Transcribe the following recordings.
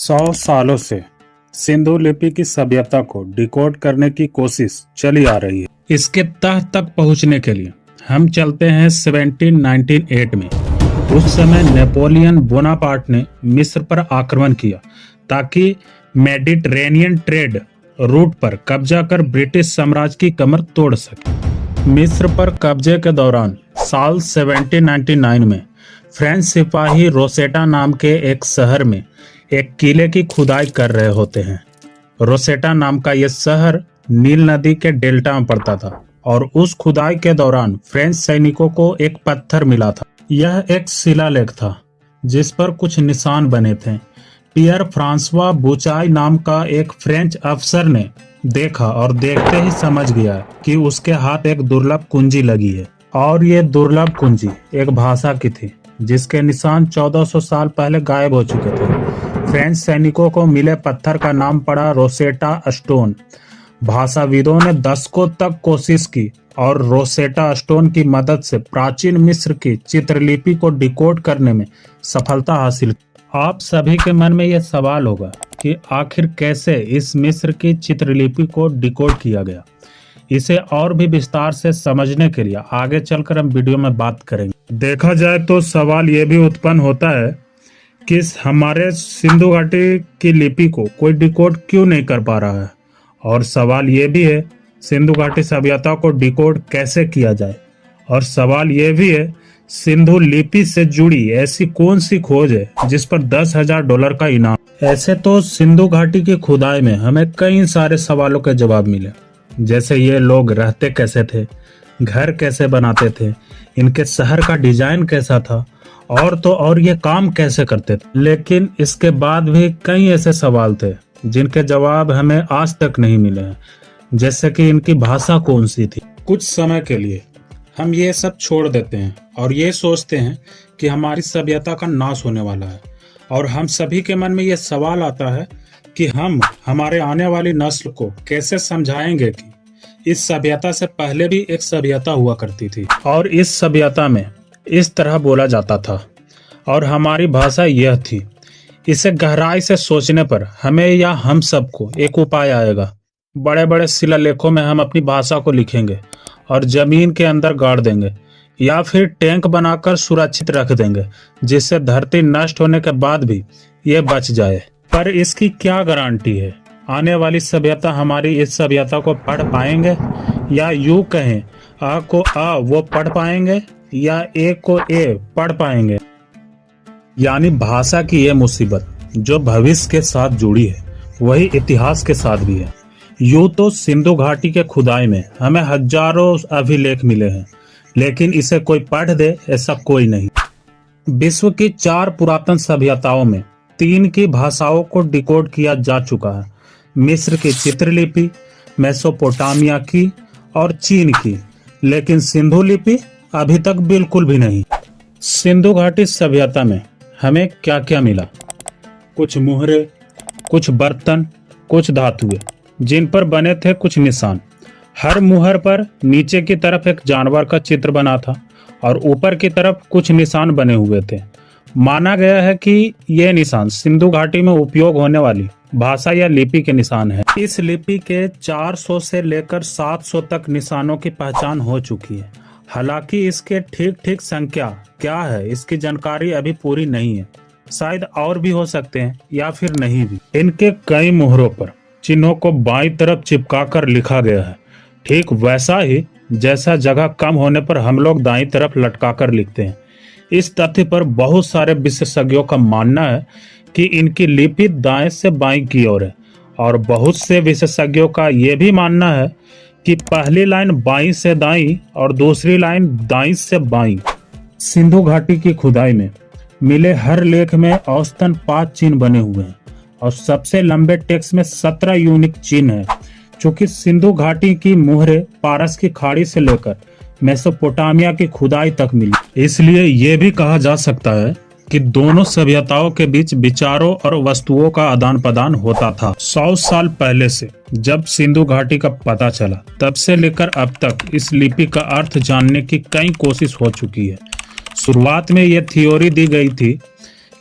100 सालों से सिंधु लिपि की सभ्यता को डिकोड करने की कोशिश चली आ रही है। इसके तह तक पहुंचने के लिए हम चलते हैं 1798 में। उस समय नेपोलियन बोनापार्ट ने मिस्र पर आक्रमण किया ताकि मेडिटरेनियन ट्रेड रूट पर कब्जा कर ब्रिटिश साम्राज्य की कमर तोड़ सके। मिस्र पर कब्जे के दौरान साल 1799 में फ्रेंच सिपाही रोसेटा नाम के एक शहर में एक किले की खुदाई कर रहे होते हैं। रोसेटा नाम का यह शहर नील नदी के डेल्टा में पड़ता था और उस खुदाई के दौरान फ्रेंच सैनिकों को एक पत्थर मिला था। यह एक शिलालेख था जिस पर कुछ निशान बने थे। पियर फ्रांसवा बुचाई नाम का एक फ्रेंच अफसर ने देखा और देखते ही समझ गया कि उसके हाथ एक दुर्लभ कुंजी लगी है और ये दुर्लभ कुंजी एक भाषा की थी जिसके निशान 1400 साल पहले गायब हो चुके थे। फ्रेंच सैनिकों को मिले पत्थर का नाम पड़ा रोसेटा स्टोन। भाषाविदों ने दशकों तक कोशिश की और रोसेटा स्टोन की मदद से प्राचीन मिस्र की चित्रलिपि को डिकोड करने में सफलता हासिल की। आप सभी के मन में यह सवाल होगा कि आखिर कैसे इस मिस्र की चित्रलिपि को डिकोड किया गया। इसे और भी विस्तार से समझने के लिए आगे चलकर हम वीडियो में बात करेंगे। देखा जाए तो सवाल यह भी उत्पन्न होता है कि हमारे सिंधु घाटी की लिपि को कोई डिकोड क्यों नहीं कर पा रहा है, और सवाल यह भी है सिंधु घाटी सभ्यता को डिकोड कैसे किया जाए। और सवाल यह भी है सिंधु लिपि से जुड़ी ऐसी कौन सी खोज है जिस पर $10,000 का इनाम। ऐसे तो सिंधु घाटी की खुदाई में हमें कई सारे सवालों के जवाब मिले, जैसे ये लोग रहते कैसे थे, घर कैसे बनाते थे, इनके शहर का डिजाइन कैसा था, और तो और ये काम कैसे करते थे। लेकिन इसके बाद भी कई ऐसे सवाल थे जिनके जवाब हमें आज तक नहीं मिले हैं, जैसे कि इनकी भाषा कौन सी थी। कुछ समय के लिए हम ये सब छोड़ देते हैं और ये सोचते हैं कि हमारी सभ्यता का नाश होने वाला है, और हम सभी के मन में ये सवाल आता है कि हम हमारे आने वाली नस्ल को कैसे समझाएंगे कि इस सभ्यता से पहले भी एक सभ्यता हुआ करती थी और इस सभ्यता में इस तरह बोला जाता था और हमारी भाषा यह थी। इसे गहराई से सोचने पर हमें या हम सबको एक उपाय आएगा। बड़े बड़े शिलालेखों में हम अपनी भाषा को लिखेंगे और जमीन के अंदर गाड़ देंगे, या फिर टैंक बनाकर सुरक्षित रख देंगे जिससे धरती नष्ट होने के बाद भी ये बच जाए। पर इसकी क्या गारंटी है आने वाली सभ्यता हमारी इस सभ्यता को पढ़ पाएंगे, या यूं कहें आ को आ वो पढ़ पाएंगे या ए को ए पढ़ पाएंगे। यानी भाषा की ये मुसीबत जो भविष्य के साथ जुड़ी है वही इतिहास के साथ भी है। यूं तो सिंधु घाटी के खुदाई में हमें हजारों अभिलेख मिले हैं, लेकिन इसे कोई पढ़ दे ऐसा कोई नहीं। विश्व की 4 पुरातन सभ्यताओं में 3 की भाषाओं को डिकोड किया जा चुका है, मिस्र की चित्रलिपि, मेसोपोटामिया की और चीन की, लेकिन सिंधु लिपि अभी तक बिल्कुल भी नहीं। सिंधु घाटी सभ्यता में हमें क्या क्या मिला? कुछ मुहरे, कुछ बर्तन, कुछ धातुएं जिन पर बने थे कुछ निशान। हर मुहर पर नीचे की तरफ एक जानवर का चित्र बना था और ऊपर की तरफ कुछ निशान बने हुए थे। माना गया है कि ये निशान सिंधु घाटी में उपयोग होने वाली भाषा या लिपि के निशान है। इस लिपि के 400 से लेकर 700 तक निशानों की पहचान हो चुकी है। हालांकि इसके ठीक संख्या क्या है इसकी जानकारी अभी पूरी नहीं है। शायद और भी हो सकते हैं या फिर नहीं भी। इनके कई मुहरों पर चिन्हों को बाईं तरफ चिपका कर लिखा गया है, ठीक वैसा ही जैसा जगह कम होने पर हम लोग दाईं तरफ लटका कर लिखते हैं। इस तथ्य पर बहुत सारे विशेषज्ञों का मानना है कि इनकी लिपि दाएं से बाईं की ओर है, और बहुत से विशेषज्ञों का यह भी मानना है कि पहली लाइन बाईं से दाईं और दूसरी लाइन दाईं से बाईं। सिंधु घाटी की खुदाई में मिले हर लेख में औसतन 5 चिन्ह बने हुए हैं और सबसे लंबे टेक्स्ट में 17 यूनिक चिन्ह है, चूंकि सिंधु घाटी की मुहरे पारस की खाड़ी से लेकर मेसोपोटामिया की खुदाई तक मिली। इसलिए यह भी कहा जा सकता है कि दोनों सभ्यताओं के बीच विचारों और वस्तुओं का आदान प्रदान होता था। 100 साल पहले से जब सिंधु घाटी का पता चला तब से लेकर अब तक इस लिपि का अर्थ जानने की कई कोशिश हो चुकी है। शुरुआत में यह थ्योरी दी गई थी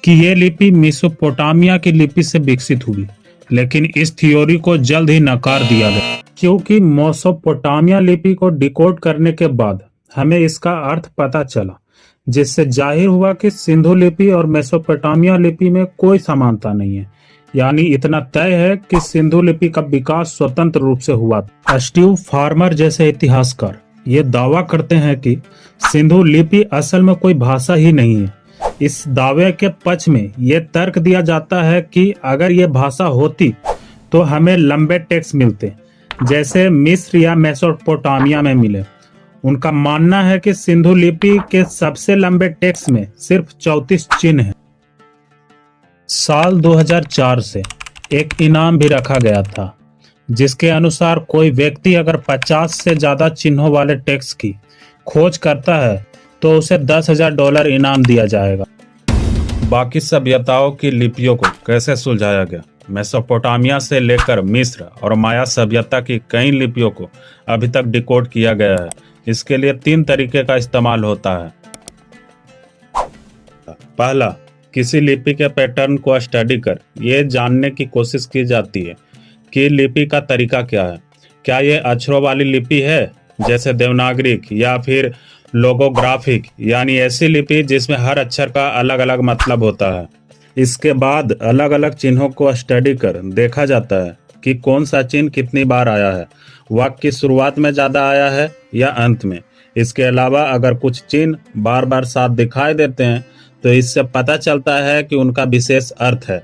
कि ये लिपि मेसोपोटामिया की लिपि से विकसित हुई, लेकिन इस थ्योरी को जल्द ही नकार दिया गया, क्योंकि मेसोपोटामिया लिपि को डिकोड करने के बाद हमें इसका अर्थ पता चला, जिससे जाहिर हुआ कि सिंधु लिपि और मेसोपोटामिया लिपि में कोई समानता नहीं है। यानी इतना तय है कि सिंधु लिपि का विकास स्वतंत्र रूप से हुआ। स्टीव फार्मर जैसे इतिहासकार ये दावा करते हैं कि सिंधु लिपि असल में कोई भाषा ही नहीं है। इस दावे के पक्ष में ये तर्क दिया जाता है कि अगर ये भाषा होती तो हमें लंबे टेक्स्ट मिलते, जैसे मिस्र या मेसोपोटामिया में मिले। उनका मानना है कि सिंधु लिपि के सबसे लंबे टेक्स्ट में सिर्फ 34 चिन्ह हैं। साल 2004 से एक इनाम भी रखा गया था, जिसके अनुसार कोई व्यक्ति अगर 50 से ज्यादा चिन्हों वाले टेक्स्ट की खोज करता है तो उसे $10,000 इनाम दिया जाएगा। बाकी सभ्यताओं की लिपियों को कैसे सुलझाया गया? मेसोपोटामिया से लेकर मिस्र और माया सभ्यता की कई लिपियों को अभी तक डिकोड किया गया है। इसके लिए 3 तरीके का इस्तेमाल होता है। पहला, किसी लिपि के पैटर्न को स्टडी कर ये जानने की कोशिश की जाती है कि लिपि का तरीका क्या है। क्या ये अक्षरों वाली लिपि है, जैसे देवनागरिक, या फिर लोगोग्राफिक, यानी ऐसी लिपि जिसमें हर अक्षर का अलग अलग मतलब होता है। इसके बाद अलग अलग चिन्हों को स्टडी कर देखा जाता है कि कौन सा चिन्ह कितनी बार आया है, वाक्य की शुरुआत में ज्यादा आया है या अंत में। इसके अलावा अगर कुछ चिन्ह बार बार साथ दिखाई देते हैं तो इससे पता चलता है कि उनका विशेष अर्थ है।